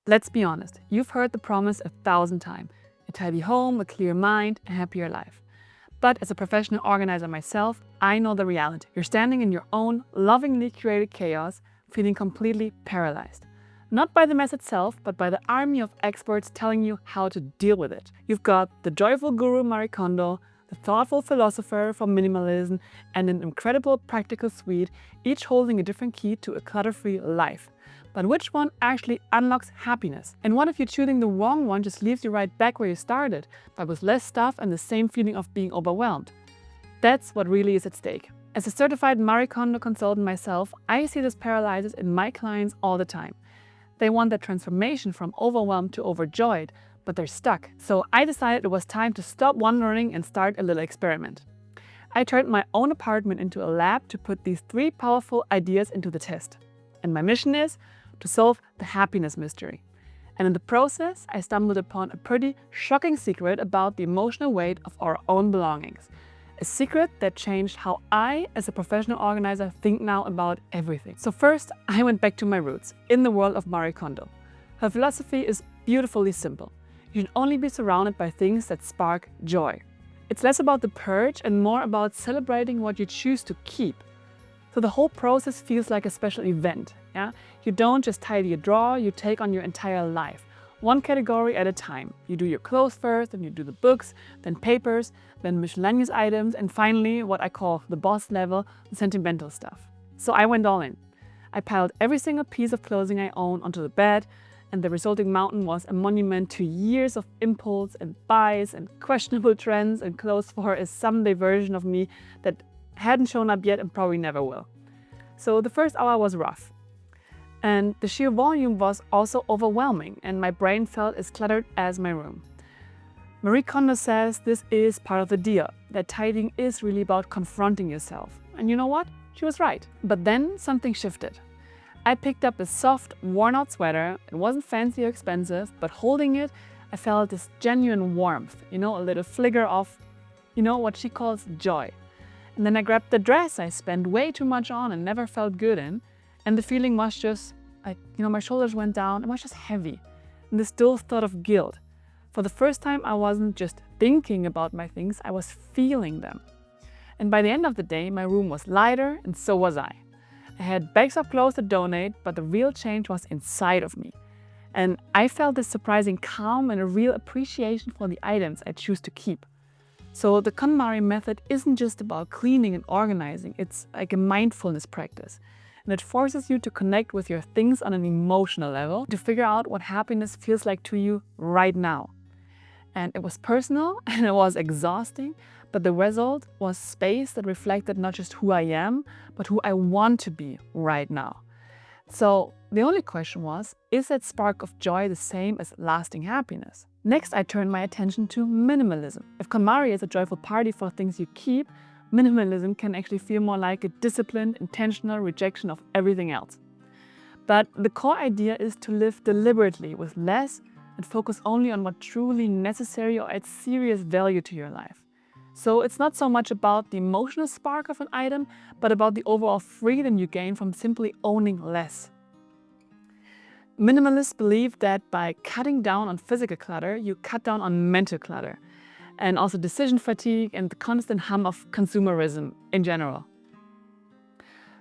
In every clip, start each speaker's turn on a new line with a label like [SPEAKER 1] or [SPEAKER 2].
[SPEAKER 1] Let's be honest, you've heard the promise 1,000 times. A tidy home, a clear mind, a happier life. But as a professional organizer myself, I know the reality. You're standing in your own lovingly curated chaos, feeling completely paralyzed. Not by the mess itself, but by the army of experts telling you how to deal with it. You've got the joyful guru Marie Kondo, the thoughtful philosopher from Minimalism, and an incredible practical suite, each holding a different key to a clutter-free life. But which one actually unlocks happiness? And what if you're choosing the wrong one just leaves you right back where you started, but with less stuff and the same feeling of being overwhelmed? That's what really is at stake. As a certified Marie Kondo consultant myself, I see this paralysis in my clients all the time. They want that transformation from overwhelmed to overjoyed, but they're stuck. So I decided it was time to stop wandering and start a little experiment. I turned my own apartment into a lab to put these 3 powerful ideas into the test. And my mission is to solve the happiness mystery. And in the process, I stumbled upon a pretty shocking secret about the emotional weight of our own belongings. A secret that changed how I, as a professional organizer, think now about everything. So first, I went back to my roots, in the world of Marie Kondo. Her philosophy is beautifully simple. You should only be surrounded by things that spark joy. It's less about the purge and more about celebrating what you choose to keep. So the whole process feels like a special event. Yeah? You don't just tidy a drawer, you take on your entire life. One category at a time. You do your clothes first, then you do the books, then papers, then miscellaneous items, and finally what I call the boss level, the sentimental stuff. So I went all in. I piled every single piece of clothing I own onto the bed, and the resulting mountain was a monument to years of impulse and buys and questionable trends and clothes for a someday version of me that hadn't shown up yet and probably never will. So the first hour was rough. And the sheer volume was also overwhelming, and my brain felt as cluttered as my room. Marie Kondo says this is part of the deal, that tidying is really about confronting yourself. And you know what? She was right. But then something shifted. I picked up a soft, worn-out sweater. It wasn't fancy or expensive, but holding it, I felt this genuine warmth, a little flicker of, what she calls joy. And then I grabbed the dress I spent way too much on and never felt good in. And the feeling was just, my shoulders went down. It was just heavy. And this dull thought of guilt. For the first time, I wasn't just thinking about my things, I was feeling them. And by the end of the day, my room was lighter, and so was I. I had bags of clothes to donate, but the real change was inside of me. And I felt this surprising calm and a real appreciation for the items I choose to keep. So the KonMari Method isn't just about cleaning and organizing, it's like a mindfulness practice. And it forces you to connect with your things on an emotional level, to figure out what happiness feels like to you right now. And it was personal and it was exhausting, but the result was space that reflected not just who I am, but who I want to be right now. So the only question was, is that spark of joy the same as lasting happiness? Next, I turned my attention to minimalism. If KonMari is a joyful party for things you keep, minimalism can actually feel more like a disciplined, intentional rejection of everything else. But the core idea is to live deliberately with less and focus only on what truly necessary or adds serious value to your life. So it's not so much about the emotional spark of an item, but about the overall freedom you gain from simply owning less. Minimalists believe that by cutting down on physical clutter, you cut down on mental clutter, and also decision fatigue and the constant hum of consumerism in general.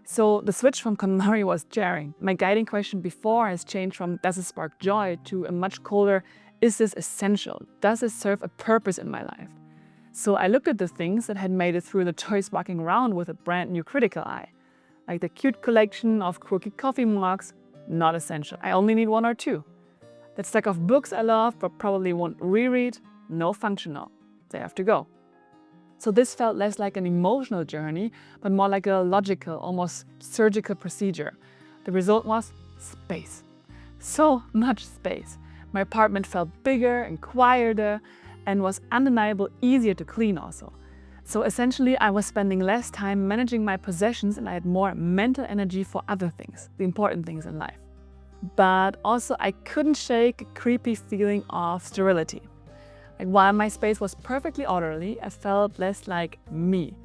[SPEAKER 1] So the switch from KonMari was jarring. My guiding question before has changed from does it spark joy to a much colder, is this essential? Does it serve a purpose in my life? So I looked at the things that had made it through the choice walking around with a brand new critical eye. Like the cute collection of quirky coffee mugs, not essential. I only need 1 or 2. That stack of books I love but probably won't reread, no functional. They have to go. So this felt less like an emotional journey, but more like a logical, almost surgical procedure. The result was space. So much space. My apartment felt bigger and quieter and was undeniably easier to clean also. So essentially, I was spending less time managing my possessions and I had more mental energy for other things, the important things in life. But also I couldn't shake a creepy feeling of sterility. Like while my space was perfectly orderly, I felt less like me.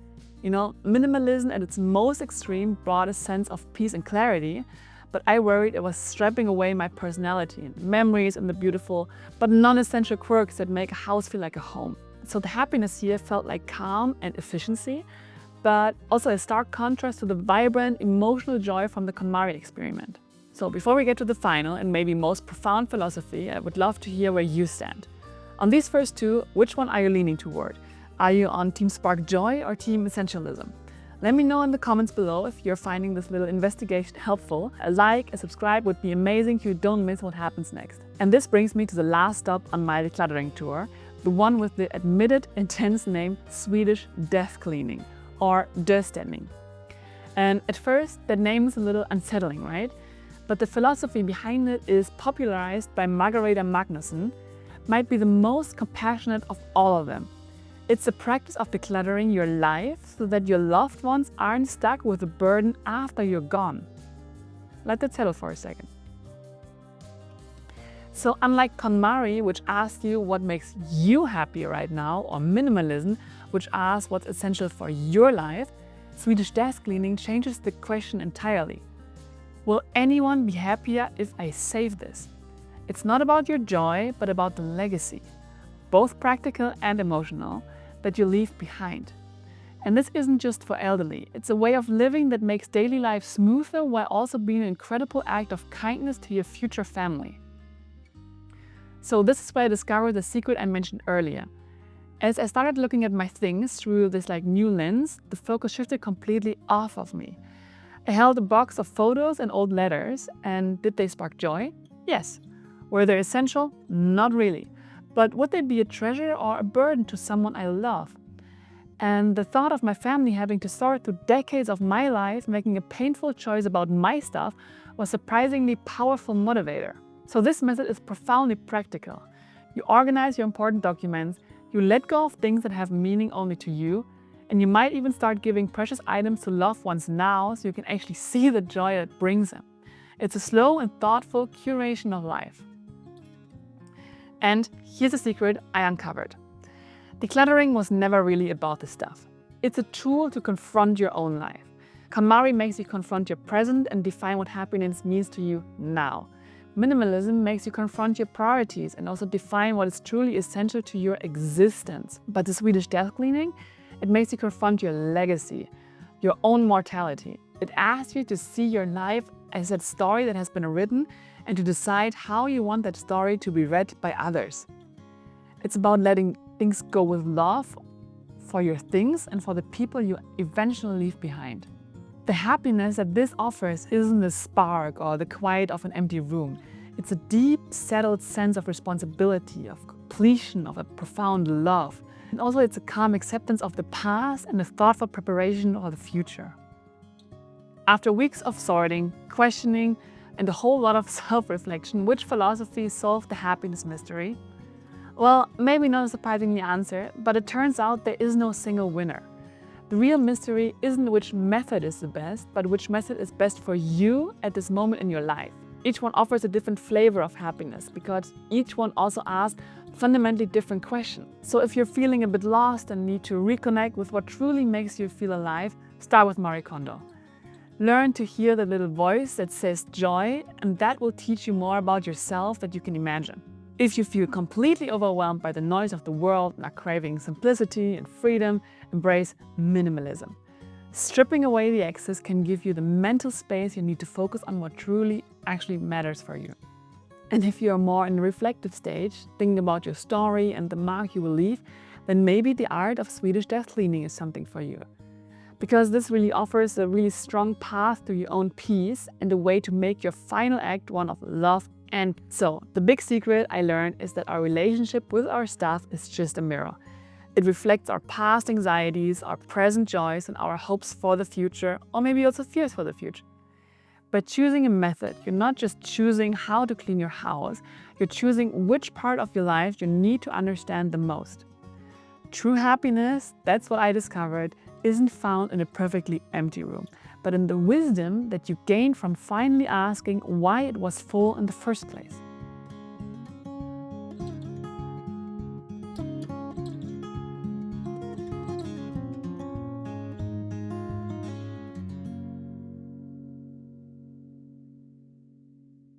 [SPEAKER 1] Minimalism at its most extreme brought a sense of peace and clarity, but I worried it was stripping away my personality and memories and the beautiful but non-essential quirks that make a house feel like a home. So the happiness here felt like calm and efficiency, but also a stark contrast to the vibrant emotional joy from the KonMari experiment. So before we get to the final and maybe most profound philosophy, I would love to hear where you stand. On these first two, which one are you leaning toward? Are you on Team Spark Joy or Team Essentialism? Let me know in the comments below if you're finding this little investigation helpful. A like, a subscribe would be amazing so you don't miss what happens next. And this brings me to the last stop on my decluttering tour, the one with the admitted intense name Swedish Death Cleaning, or Döstädning. And at first, that name is a little unsettling, right? But the philosophy behind it is popularized by Margareta Magnusson, might be the most compassionate of all of them. It's a practice of decluttering your life so that your loved ones aren't stuck with the burden after you're gone. Let that settle for a second. So unlike KonMari, which asks you what makes you happy right now, or Minimalism, which asks what's essential for your life, Swedish Death Cleaning changes the question entirely. Will anyone be happier if I save this? It's not about your joy, but about the legacy, both practical and emotional, that you leave behind. And this isn't just for elderly. It's a way of living that makes daily life smoother while also being an incredible act of kindness to your future family. So this is where I discovered the secret I mentioned earlier. As I started looking at my things through this new lens, the focus shifted completely off of me. I held a box of photos and old letters, and did they spark joy? Yes. Were they essential? Not really. But would they be a treasure or a burden to someone I love? And the thought of my family having to sort through decades of my life making a painful choice about my stuff was a surprisingly powerful motivator. So this method is profoundly practical. You organize your important documents, you let go of things that have meaning only to you, and you might even start giving precious items to loved ones now so you can actually see the joy that brings them. It's a slow and thoughtful curation of life. And here's a secret I uncovered. Decluttering was never really about the stuff. It's a tool to confront your own life. KonMari makes you confront your present and define what happiness means to you now. Minimalism makes you confront your priorities and also define what is truly essential to your existence. But the Swedish Death Cleaning, it makes you confront your legacy, your own mortality. It asks you to see your life as a story that has been written and to decide how you want that story to be read by others. It's about letting things go with love for your things and for the people you eventually leave behind. The happiness that this offers isn't the spark or the quiet of an empty room. It's a deep, settled sense of responsibility, of completion, of a profound love. And also it's a calm acceptance of the past and a thoughtful preparation for the future. After weeks of sorting, questioning, and a whole lot of self-reflection, which philosophy solved the happiness mystery? Well, maybe not a surprising answer, but it turns out there is no single winner. The real mystery isn't which method is the best, but which method is best for you at this moment in your life. Each one offers a different flavor of happiness because each one also asks fundamentally different questions. So if you're feeling a bit lost and need to reconnect with what truly makes you feel alive, start with Marie Kondo. Learn to hear the little voice that says joy, and that will teach you more about yourself than you can imagine. If you feel completely overwhelmed by the noise of the world and are craving simplicity and freedom, embrace minimalism. Stripping away the excess can give you the mental space you need to focus on what truly actually matters for you. And if you are more in a reflective stage, thinking about your story and the mark you will leave, then maybe the art of Swedish Death Cleaning is something for you. Because this really offers a really strong path to your own peace and a way to make your final act one of love. And so, the big secret I learned is that our relationship with our stuff is just a mirror. It reflects our past anxieties, our present joys, and our hopes for the future, or maybe also fears for the future. By choosing a method, you're not just choosing how to clean your house, you're choosing which part of your life you need to understand the most. True happiness, that's what I discovered, isn't found in a perfectly empty room, but in the wisdom that you gain from finally asking why it was full in the first place.